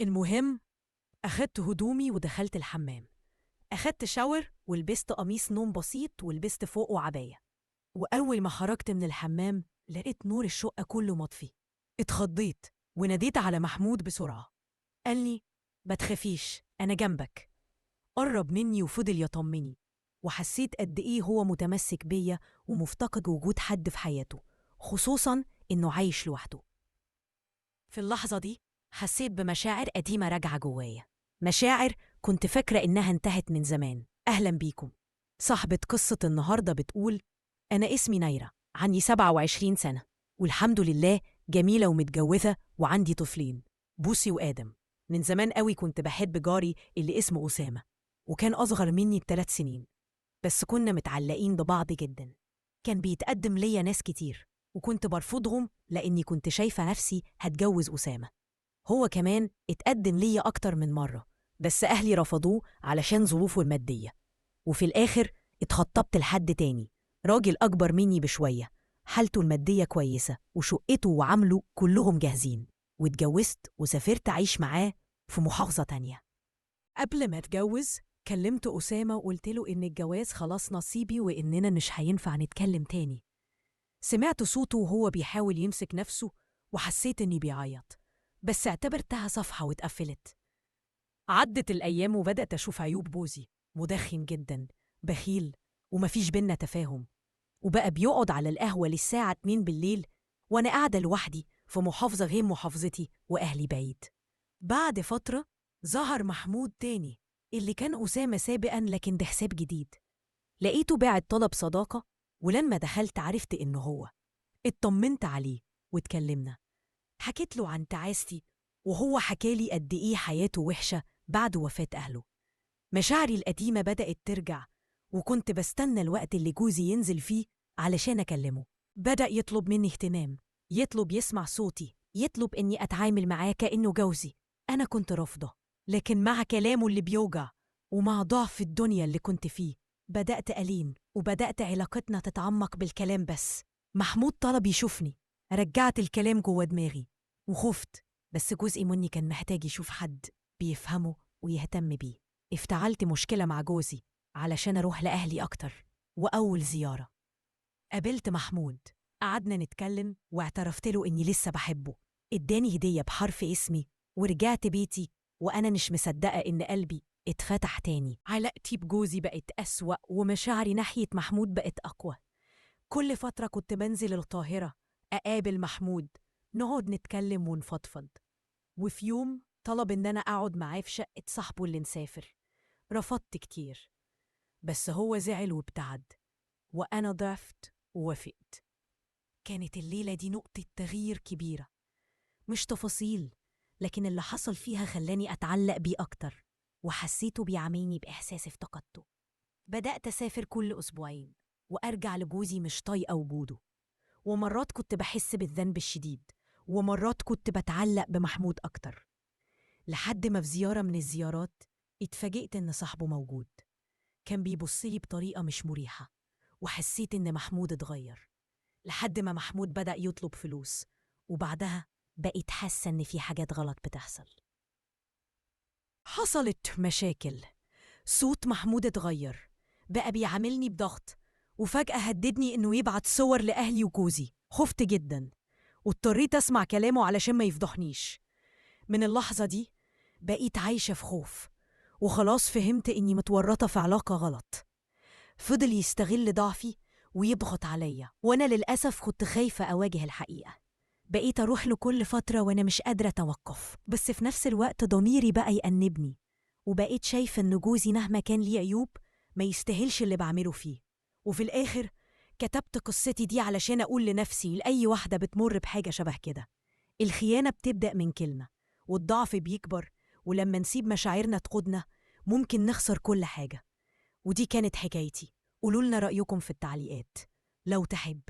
المهم أخدت هدومي ودخلت الحمام. أخدت شاور ولبست قميص نوم بسيط ولبست فوقه عباية. وأول ما خرجت من الحمام لقيت نور الشقة كله مطفي. اتخضيت وناديت على محمود بسرعة. قال لي ما تخافيش أنا جنبك. قرب مني وفضل يطمني، وحسيت قد إيه هو متمسك بيا ومفتقد وجود حد في حياته، خصوصاً إنه عايش لوحده. في اللحظة دي حسيت بمشاعر قديمة راجعة جوايا، مشاعر كنت فاكرة إنها انتهت من زمان. أهلا بيكم. صاحبة قصة النهاردة بتقول: أنا اسمي نايرة، عندي 27 سنة، والحمد لله جميلة ومتجوزة وعندي طفلين، بوسي وآدم. من زمان قوي كنت بحب جاري اللي اسمه أسامة، وكان أصغر مني ب3 سنين، بس كنا متعلقين ببعض جدا. كان بيتقدم ليا ناس كتير وكنت برفضهم لأني كنت شايفة نفسي هتجوز أسامة. هو كمان اتقدم ليا أكتر من مرة، بس أهلي رفضوه علشان ظروفه المادية. وفي الآخر اتخطبت لحد تاني، راجل أكبر مني بشوية، حالته المادية كويسة وشقته وعمله كلهم جاهزين، واتجوزت وسافرت أعيش معاه في محافظة تانية. قبل ما اتجوز كلمت أسامة وقلت له إن الجواز خلاص نصيبي وإننا مش هينفع نتكلم تاني. سمعت صوته وهو بيحاول يمسك نفسه وحسيت إني بيعيط، بس اعتبرتها صفحة واتقفلت. عدت الأيام وبدأت أشوف عيوب بوزي، مدخن جدا، بخيل، ومفيش بينا تفاهم، وبقى بيقعد على القهوة للساعة 2 بالليل وأنا قاعدة لوحدي في محافظة غير محافظتي وأهلي بعيد. بعد فترة ظهر محمود تاني اللي كان أسامة سابقا، لكن بحساب جديد. لقيته باعت طلب صداقة، ولما دخلت عرفت إنه هو. اطمنت عليه واتكلمنا، حكيت له عن تعاستي وهو حكالي قد إيه حياته وحشة بعد وفاة أهله. مشاعري القديمة بدأت ترجع، وكنت بستنى الوقت اللي جوزي ينزل فيه علشان أكلمه. بدأ يطلب مني اهتمام، يطلب يسمع صوتي، يطلب إني أتعامل معاه كأنه جوزي. أنا كنت رافضة، لكن مع كلامه اللي بيوجع ومع ضعف الدنيا اللي كنت فيه بدأت ألين، وبدأت علاقتنا تتعمق بالكلام بس. محمود طلب يشوفني، رجعت الكلام جوه دماغي وخفت، بس جزء مني كان محتاج يشوف حد بيفهمه ويهتم بيه. افتعلت مشكلة مع جوزي علشان أروح لأهلي أكتر. وأول زيارة قابلت محمود، قعدنا نتكلم واعترفت له إني لسه بحبه. اداني هدية بحرف اسمي، ورجعت بيتي وأنا مش مصدقة إن قلبي اتفتح تاني. علاقتي بجوزي بقت أسوأ ومشاعري ناحية محمود بقت أقوى. كل فترة كنت بنزل القاهرة أقابل محمود، نقعد نتكلم ونفضفض. وفي يوم طلب إن أنا أقعد معاه في شقة صاحبه اللي نسافر. رفضت كتير، بس هو زعل وابتعد، وأنا ضعفت ووافقت. كانت الليلة دي نقطة تغيير كبيرة، مش تفاصيل، لكن اللي حصل فيها خلاني أتعلق بيه أكتر، وحسيته بيعاملني بإحساس افتقدته. بدأت أسافر كل أسبوعين وأرجع لجوزي مش طايقة وجوده، ومرات كنت بحس بالذنب الشديد، ومرات كنت بتعلق بمحمود أكتر، لحد ما في زيارة من الزيارات اتفاجئت إن صاحبه موجود. كان بيبصلي بطريقة مش مريحة، وحسيت إن محمود اتغير، لحد ما محمود بدأ يطلب فلوس، وبعدها بقيت حاسة إن في حاجات غلط بتحصل. حصلت مشاكل، صوت محمود اتغير، بقى بيعاملني بضغط، وفجأة هددني إنه يبعت صور لأهلي وجوزي. خفت جدا واضطريت أسمع كلامه علشان ما يفضحنيش. من اللحظة دي بقيت عايشة في خوف، وخلاص فهمت إني متورطة في علاقة غلط. فضل يستغل ضعفي ويضغط عليا، وأنا للأسف كنت خايفة أواجه الحقيقة. بقيت أروح له كل فترة وأنا مش قادرة أتوقف، بس في نفس الوقت ضميري بقى يأنبني، وبقيت شايفة إن جوزي مهما كان ليه عيوب ما يستاهلش اللي بعمله فيه. وفي الآخر كتبت قصتي دي علشان أقول لنفسي لأي واحدة بتمر بحاجة شبه كده: الخيانة بتبدأ من كلمة، والضعف بيكبر، ولما نسيب مشاعرنا تقودنا ممكن نخسر كل حاجة. ودي كانت حكايتي. قولولنا رأيكم في التعليقات. لو تحب